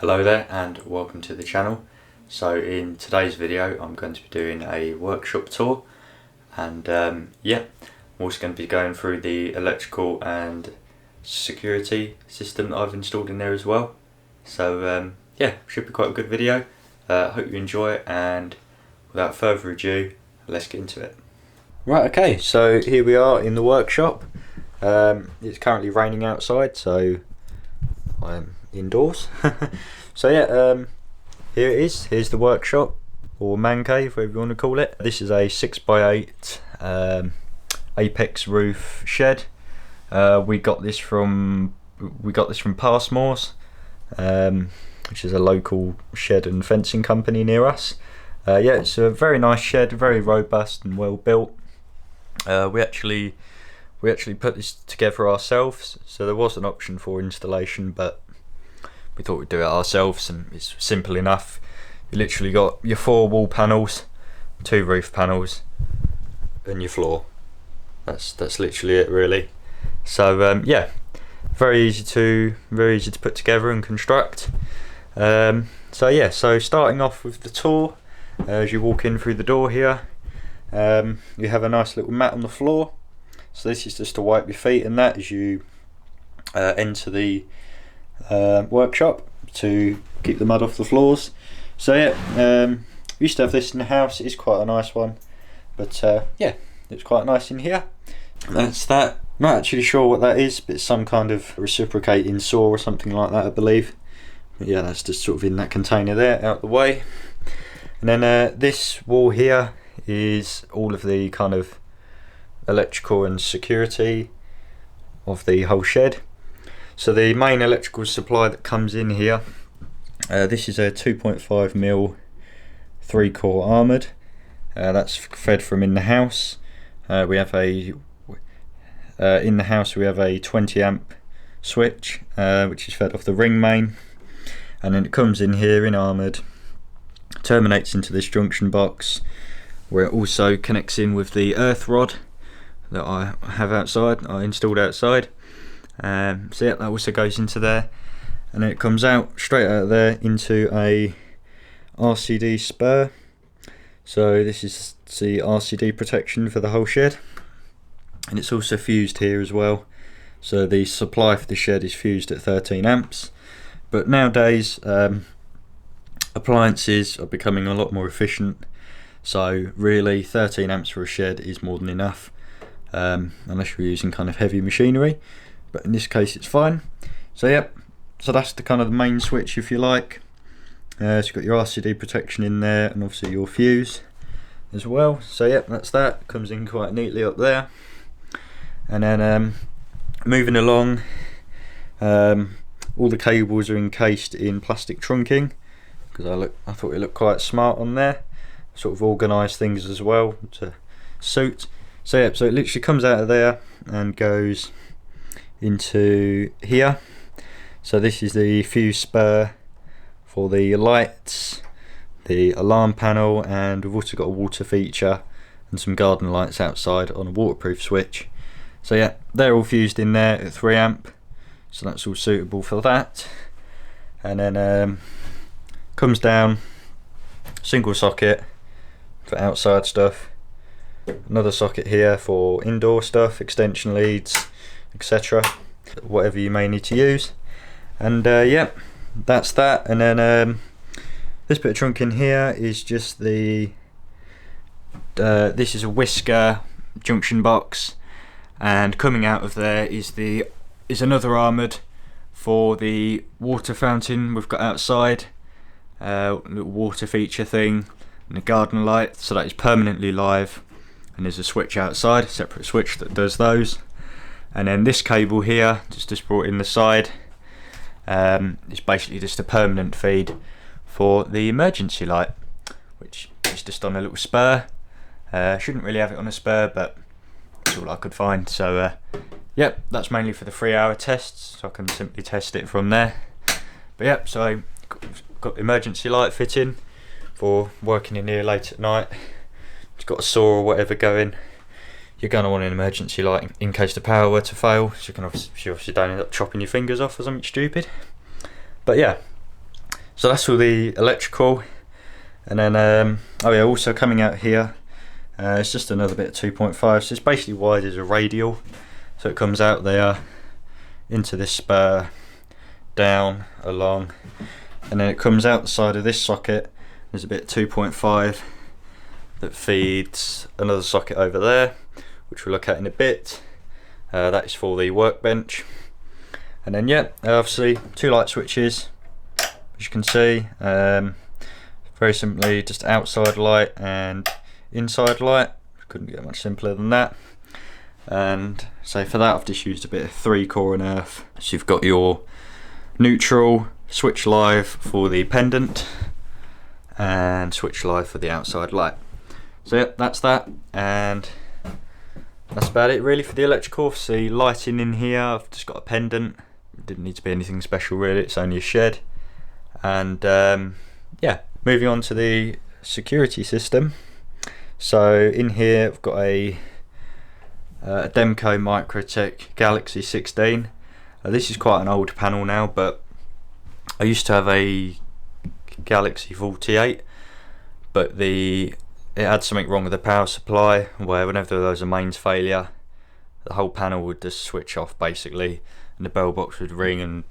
Hello there and welcome to the channel. So in today's video I'm going to be doing a workshop tour and I'm also going to be going through the electrical and security system that I've installed in there as well. So should be quite a good video. Hope you enjoy it, and without further ado, let's get into it. Right, okay, so here we are in the workshop. It's currently raining outside, so I'm indoors. So here it is. Here's the workshop, or man cave, whatever you want to call it. This is a 6x8 apex roof shed. We got this from Passmore's, which is a local shed and fencing company near us. It's a very nice shed, very robust and well built. We actually put this together ourselves, so there was an option for installation, but we thought we'd do it ourselves, and it's simple enough. You literally got your 4 wall panels, 2 roof panels, and your floor. That's literally it, really. So very easy to put together and construct. So starting off with the tour, as you walk in through the door here, you have a nice little mat on the floor. So this is just to wipe your feet and that as you enter the workshop, to keep the mud off the floors. So we used to have this in the house. It is quite a nice one, but it's quite nice in here. That's that. Not actually sure what that is, but it's some kind of reciprocating saw or something like that, I believe. But yeah, that's just sort of in that container there, out the way. And then this wall here is all of the kind of electrical and security of the whole shed. So the main electrical supply that comes in here, this is a 2.5mm 3-core armoured. That's fed from in the house. We have a in the house we have a 20 amp switch, which is fed off the ring main, and then it comes in here in armoured, terminates into this junction box, where it also connects in with the earth rod that I have outside, I installed outside. That also goes into there, and then it comes out straight out of there into a RCD spur. So this is the RCD protection for the whole shed, and it's also fused here as well. So the supply for the shed is fused at 13 amps, but nowadays appliances are becoming a lot more efficient, so really 13 amps for a shed is more than enough, unless you're using kind of heavy machinery, but in this case it's fine. So so that's the kind of the main switch, if you like. So you've got your RCD protection in there, and obviously your fuse as well. So that's that. Comes in quite neatly up there. And then moving along, all the cables are encased in plastic trunking, because I thought it looked quite smart on there. Sort of organised things as well to suit. So it literally comes out of there and goes into here. So this is the fuse spur for the lights, the alarm panel, and we've also got a water feature and some garden lights outside on a waterproof switch. So they're all fused in there at 3 amp, so that's all suitable for that. And then comes down, single socket for outside stuff, another socket here for indoor stuff, extension leads, etc., whatever you may need to use. And that's that. And then this bit of trunk in here is just the this is a whisker junction box, and coming out of there is another armoured for the water fountain we've got outside, little water feature thing, and a garden light, so that is permanently live, and there's a switch outside, a separate switch that does those. And then this cable here, just brought in the side, is basically just a permanent feed for the emergency light, which is just on a little spur. Shouldn't really have it on a spur, but that's all I could find. So that's mainly for the 3-hour tests, so I can simply test it from there. But so I've got the emergency light fitting for working in here late at night. It's got a saw or whatever going. You're going to want an emergency light in case the power were to fail, so you obviously don't end up chopping your fingers off or something stupid. But So that's all the electrical, and then oh yeah, also coming out here, it's just another bit of 2.5, so it's basically wide as a radial, so it comes out there into this spur, down, along, and then it comes out the side of this socket. There's a bit of 2.5 that feeds another socket over there, which we'll look at in a bit. That is for the workbench. And then yeah, obviously 2 light switches, as you can see. Very simply just outside light and inside light. Couldn't get much simpler than that. And so for that I've just used a bit of 3-core and earth. So you've got your neutral, switch live for the pendant, and switch live for the outside light. So yeah, that's that, and that's about it really for the electrical. See, lighting in here, I've just got a pendant. It didn't need to be anything special really, it's only a shed. And yeah, moving on to the security system. So in here I've got a Demco Microtech Galaxy 16. This is quite an old panel now, but I used to have a Galaxy 48, but it had something wrong with the power supply, where whenever there was a mains failure, the whole panel would just switch off basically, and the bell box would ring, and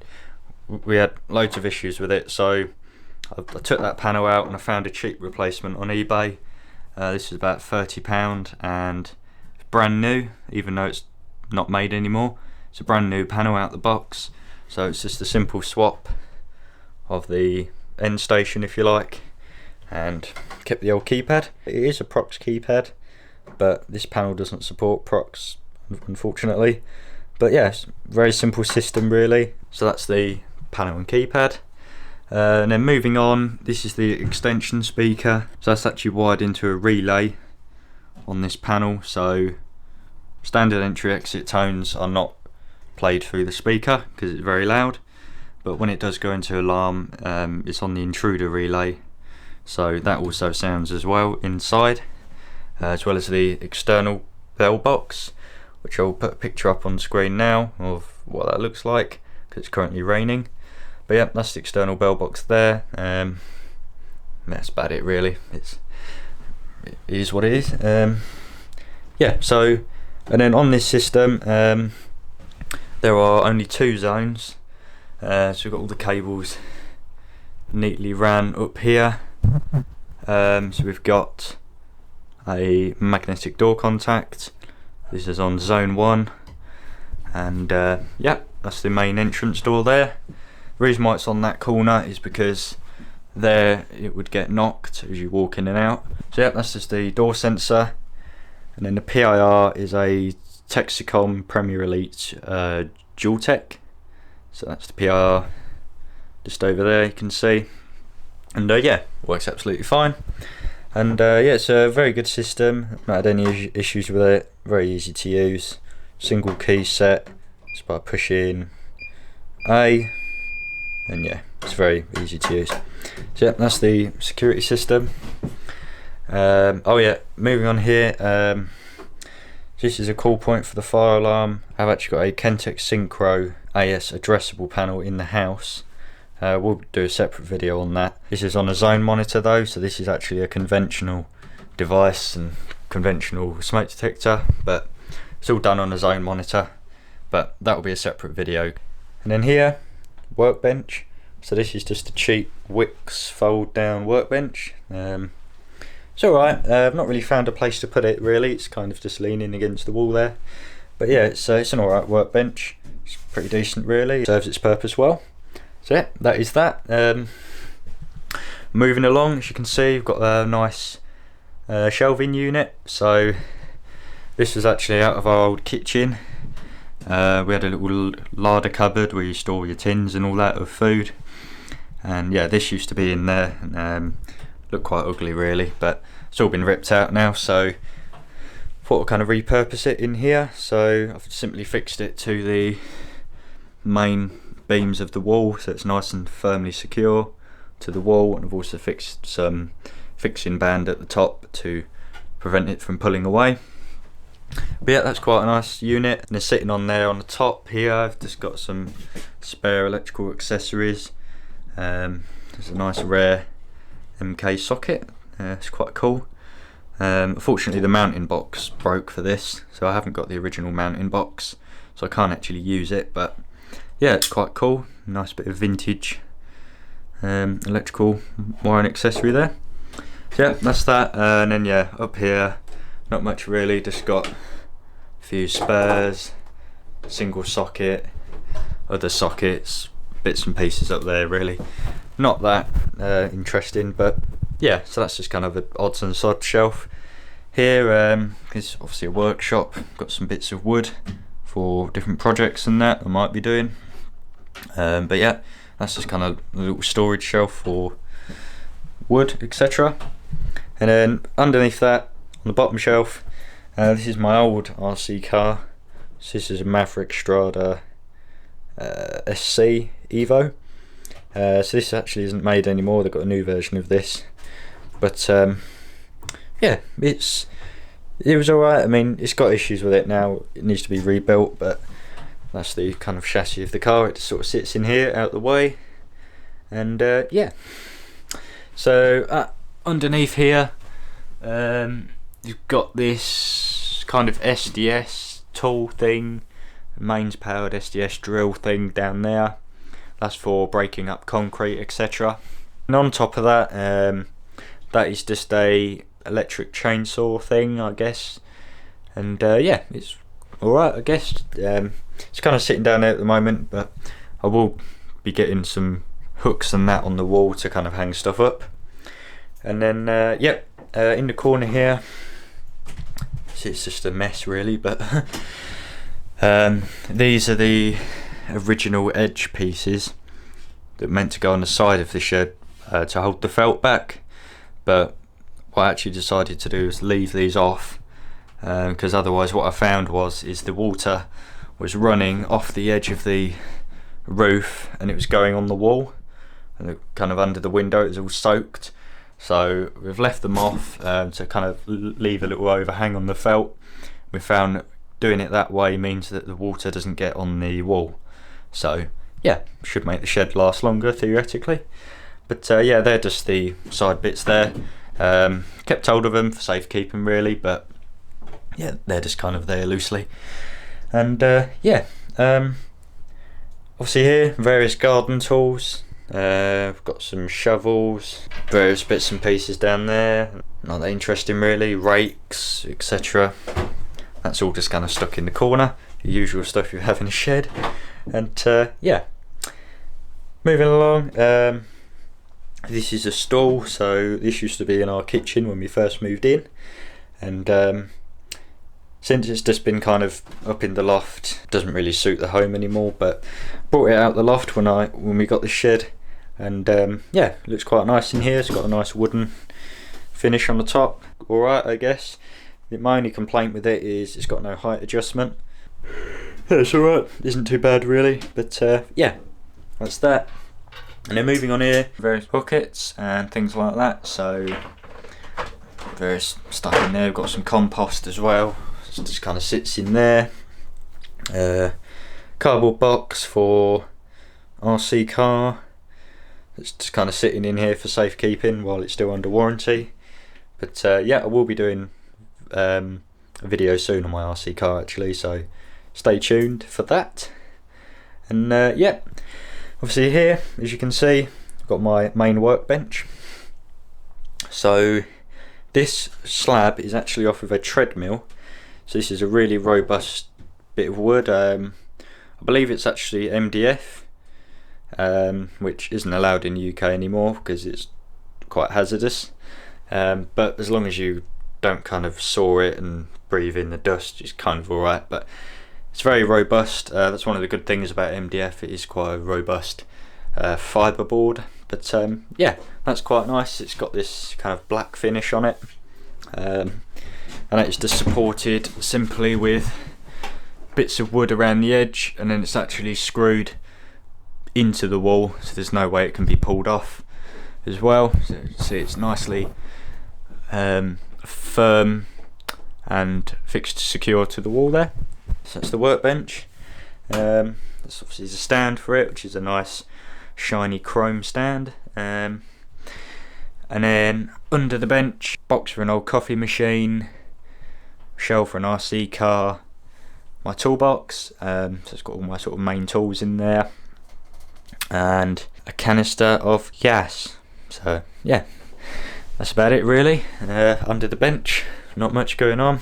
we had loads of issues with it. So I took that panel out and I found a cheap replacement on eBay. This is about £30 and it's brand new, even though it's not made anymore. It's a brand new panel out the box, so it's just a simple swap of the end station, if you like, and kept the old keypad. It is a Prox keypad, but this panel doesn't support Prox, unfortunately. But yeah, it's a very simple system really. So that's the panel and keypad. And then moving on, this is the extension speaker. So that's actually wired into a relay on this panel, so standard entry exit tones are not played through the speaker because it's very loud, but when it does go into alarm, it's on the intruder relay, so that also sounds as well inside, as well as the external bell box, which I'll put a picture up on the screen now of what that looks like because it's currently raining. But yeah, that's the external bell box there. That's about it really. It is what it is. Yeah, so, and then on this system there are only 2 zones, so we've got all the cables neatly ran up here. So we've got a magnetic door contact. This is on zone 1, and yeah, that's the main entrance door there. The reason why it's on that corner is because there it would get knocked as you walk in and out. So yeah, that's just the door sensor, and then the PIR is a Texicom Premier Elite Dual Tech. So that's the PIR just over there, you can see. And yeah, works absolutely fine. And yeah, it's a very good system. Not had any issues with it. Very easy to use. Single key set. Just by pushing A, and yeah, it's very easy to use. So yeah, that's the security system. Oh yeah, moving on here. This is a call point for the fire alarm. I've actually got a Kentex Synchro AS addressable panel in the house. We'll do a separate video on that. This is on a zone monitor though, so this is actually a conventional device and conventional smoke detector, but it's all done on a zone monitor, but that will be a separate video. And then here, workbench. So this is just a cheap Wix fold down workbench. It's alright. I've not really found a place to put it really. It's kind of just leaning against the wall there. But yeah, it's an alright workbench. It's pretty decent really. Serves its purpose well. So yeah, that is that. Moving along, as you can see, we've got a nice shelving unit. So this was actually out of our old kitchen. We had a little larder cupboard where you store your tins and all that of food. And yeah, this used to be in there. Looked quite ugly really, but it's all been ripped out now, so thought I'd kind of repurpose it in here. So I've simply fixed it to the main beams of the wall, so it's nice and firmly secure to the wall, and I've also fixed some fixing band at the top to prevent it from pulling away. But yeah, that's quite a nice unit, and they're sitting on there on the top here. I've just got some spare electrical accessories. It's a nice rare MK socket. It's quite cool. Unfortunately the mounting box broke for this, so I haven't got the original mounting box, so I can't actually use it, but yeah, it's quite cool. Nice bit of vintage electrical wiring accessory there. So yeah, that's that. And then yeah, up here, not much really, just got a few spares, single socket, other sockets, bits and pieces up there really. Not that interesting, but yeah, so that's just kind of an odds and sods shelf. Here is obviously a workshop, got some bits of wood for different projects and that I might be doing. But yeah, that's just kind of a little storage shelf for wood, etc. And then underneath that, on the bottom shelf, this is my old RC car. So this is a Maverick Strada SC Evo. So this actually isn't made anymore, they've got a new version of this. But yeah, it was alright. I mean, it's got issues with it now, it needs to be rebuilt, but that's the kind of chassis of the car. It just sort of sits in here, out the way. And yeah, so underneath here, you've got this kind of SDS tool thing, mains powered SDS drill thing down there. That's for breaking up concrete, etc. And on top of that, that is just a electric chainsaw thing, I guess. And yeah, it's alright, I guess. It's kind of sitting down there at the moment, but I will be getting some hooks and that on the wall to kind of hang stuff up. And then yep, in the corner here, it's just a mess really, but these are the original edge pieces that are meant to go on the side of the shed to hold the felt back, but what I actually decided to do is leave these off, because otherwise what I found is the water was running off the edge of the roof and it was going on the wall, and kind of under the window it was all soaked. So we've left them off to kind of leave a little overhang on the felt. We found doing it that way means that the water doesn't get on the wall, so yeah, should make the shed last longer theoretically. But yeah, they're just the side bits there. Kept hold of them for safekeeping really, but yeah, they're just kind of there loosely. And yeah, obviously here, various garden tools. I've got some shovels, various bits and pieces down there, not that interesting really, rakes, etc. That's all just kind of stuck in the corner, the usual stuff you have in a shed. And yeah, moving along, this is a stall. So this used to be in our kitchen when we first moved in, and since it's just been kind of up in the loft, doesn't really suit the home anymore, but brought it out the loft when we got the shed. And yeah, it looks quite nice in here. It's got a nice wooden finish on the top. Alright, I guess. My only complaint with it is it's got no height adjustment. Yeah, it's alright, isn't too bad really, but yeah, that's that. And then moving on here, various buckets and things like that. So various stuff in there. We've got some compost as well, so it just kind of sits in there. Cardboard box for RC car. It's just kind of sitting in here for safekeeping while it's still under warranty. But yeah, I will be doing a video soon on my RC car actually, so stay tuned for that. And yeah, obviously here, as you can see, I've got my main workbench. So this slab is actually off of a treadmill, so this is a really robust bit of wood. I believe it's actually MDF, which isn't allowed in the UK anymore because it's quite hazardous, but as long as you don't kind of saw it and breathe in the dust, it's kind of alright. But it's very robust. That's one of the good things about MDF, it is quite a robust fibre board. But yeah, that's quite nice. It's got this kind of black finish on it, and it's just supported simply with bits of wood around the edge, and then it's actually screwed into the wall, so there's no way it can be pulled off as well. So see, it's nicely firm and fixed secure to the wall there. So that's the workbench. That's obviously a stand for it, which is a nice shiny chrome stand. And then under the bench, box for an old coffee machine, shelf for an RC car, my toolbox, so it's got all my sort of main tools in there, and a canister of gas. So yeah, that's about it really. Under the bench, not much going on.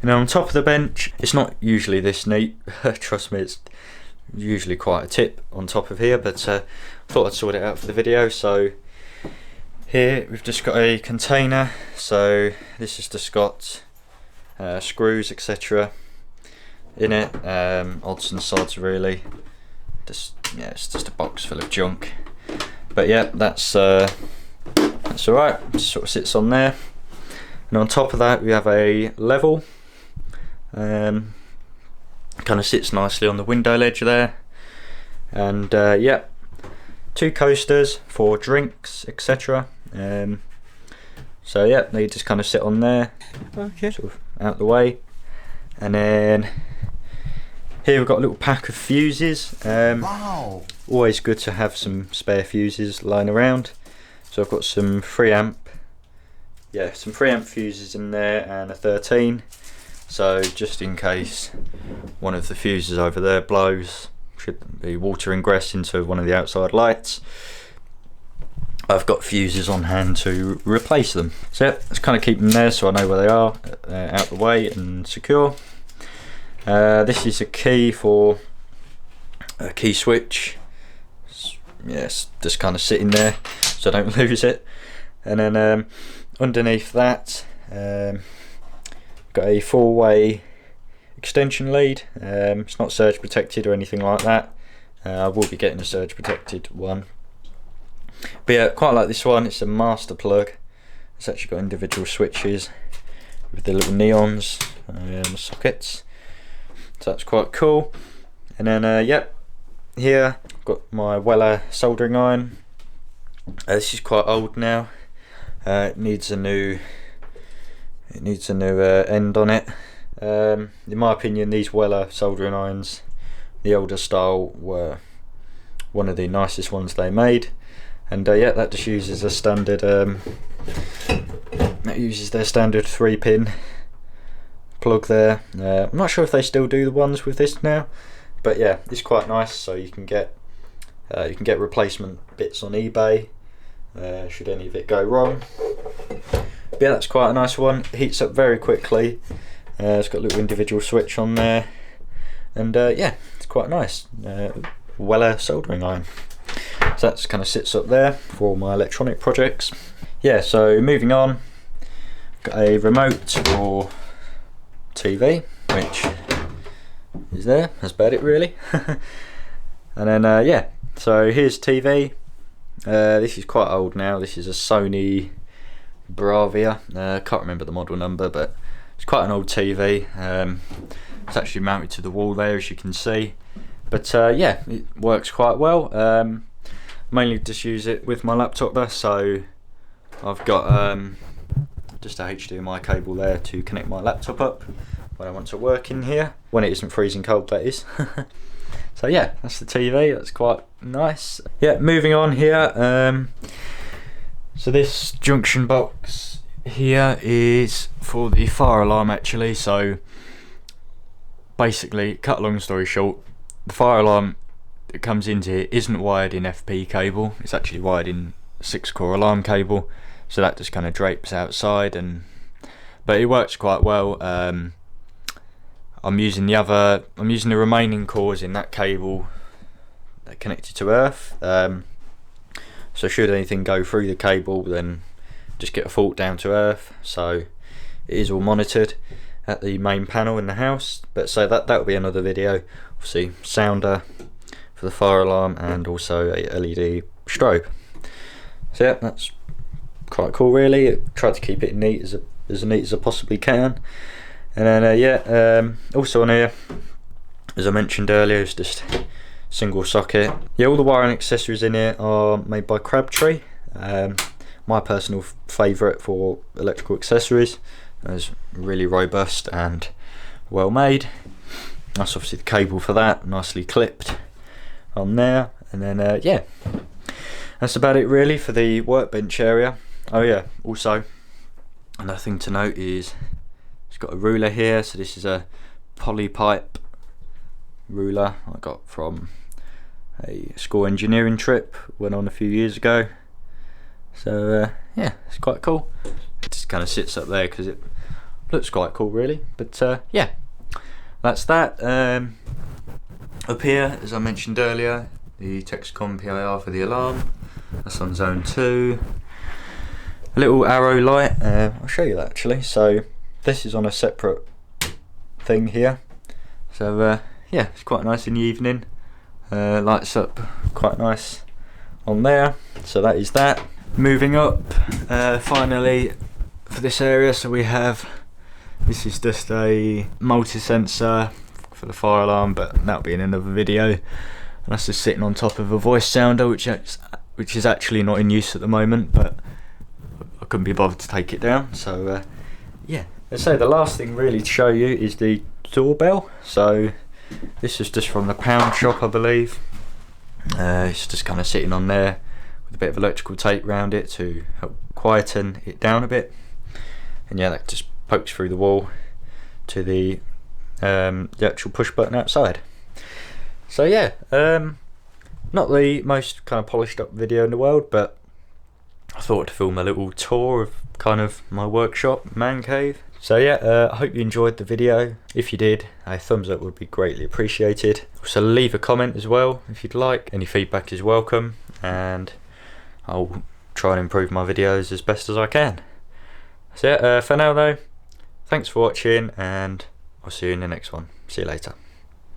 And then on top of the bench, it's not usually this neat, trust me, it's usually quite a tip on top of here, but thought I'd sort it out for the video. So here we've just got a container, so this has just got screws, etc. in it, odds and sods really. Just yeah, it's just a box full of junk. But yeah, that's alright. Just sort of sits on there. And on top of that, we have a level. Kind of sits nicely on the window ledge there. And yeah, 2 coasters for drinks, etc. So yeah, they just kind of sit on there, sort of out the way. And then here we've got a little pack of fuses. Wow! Always good to have some spare fuses lying around. So I've got some 3 amp fuses in there and a 13. So just in case one of the fuses over there blows, should be water ingress into one of the outside lights, I've got fuses on hand to replace them. So yeah, let's kind of keep them there so I know where they are, out the way and secure. This is a key for a key switch. Yes, just kind of sitting there so I don't lose it. And then underneath that, got a 4-way extension lead. It's not surge protected or anything like that. I will be getting a surge protected one. But yeah, quite like this one. It's a master plug. It's actually got individual switches with the little neons and the sockets. So that's quite cool. And then yep, here I've got my Weller soldering iron. This is quite old now. It needs a new end on it. In my opinion, these Weller soldering irons, the older style, were one of the nicest ones they made. And yeah, that just uses a standard their standard 3-pin plug there. I'm not sure if they still do the ones with this now, but yeah, it's quite nice. So you can get replacement bits on eBay should any of it go wrong. But yeah, that's quite a nice one. It heats up very quickly. It's got a little individual switch on there, and yeah, it's quite nice. Weller soldering iron. So that kind of sits up there for all my electronic projects. Yeah, so moving on, got a remote for TV, which is there. That's about it really. And then yeah, so here's TV. This is quite old now. This is a Sony Bravia. Can't remember the model number, but it's quite an old TV. It's actually mounted to the wall there, as you can see. But yeah, it works quite well. Mainly just use it with my laptop there, so I've got just a HDMI cable there to connect my laptop up when I want to work in here, when it isn't freezing cold, that is. So yeah, that's the TV. That's quite nice. Yeah, moving on here. So this junction box here is for the fire alarm actually. So basically, cut a long story short, the fire alarm that comes into here isn't wired in FP cable. It's actually wired in 6-core alarm cable. So that just kind of drapes outside, but it works quite well. I'm using the remaining cores in that cable that connected to earth. So should anything go through the cable, then just get a fault down to earth. So it is all monitored at the main panel in the house. But so that will be another video. Obviously, sounder for the fire alarm and also a LED strobe. So yeah, that's quite cool really. I tried to keep it neat as neat as I possibly can. And then yeah, also on here, as I mentioned earlier, it's just single socket. Yeah, all the wiring accessories in here are made by Crabtree. My personal favourite for electrical accessories. It's really robust and well made. That's obviously the cable for that, nicely clipped on there. And then yeah, that's about it really for the workbench area. Oh yeah, also another thing to note is it's got a ruler here. So this is a polypipe ruler I got from a school engineering trip went on a few years ago. So yeah, it's quite cool. It just kind of sits up there because it looks quite cool really. But yeah, that's that. Up here, as I mentioned earlier, the Texacom PIR for the alarm. That's on zone 2. A little arrow light, I'll show you that actually. So this is on a separate thing here. So yeah, it's quite nice in the evening. Lights up quite nice on there. So that is that. Moving up, finally for this area, so we have, this is just a multi-sensor for the fire alarm, but that'll be in another video. And that's just sitting on top of a voice sounder, which is actually not in use at the moment, but I couldn't be bothered to take it down. So yeah, let's say the last thing really to show you is the doorbell. So this is just from the pound shop, I believe. It's just kind of sitting on there with a bit of electrical tape around it to help quieten it down a bit. And yeah, that just pokes through the wall to the actual push button outside. So yeah, not the most kind of polished up video in the world, but I thought to film a little tour of kind of my workshop, man cave. So yeah, I hope you enjoyed the video. If you did, a thumbs up would be greatly appreciated. Also leave a comment as well if you'd like. Any feedback is welcome, and I'll try and improve my videos as best as I can. So yeah, for now though, thanks for watching, and I'll see you in the next one. See you later.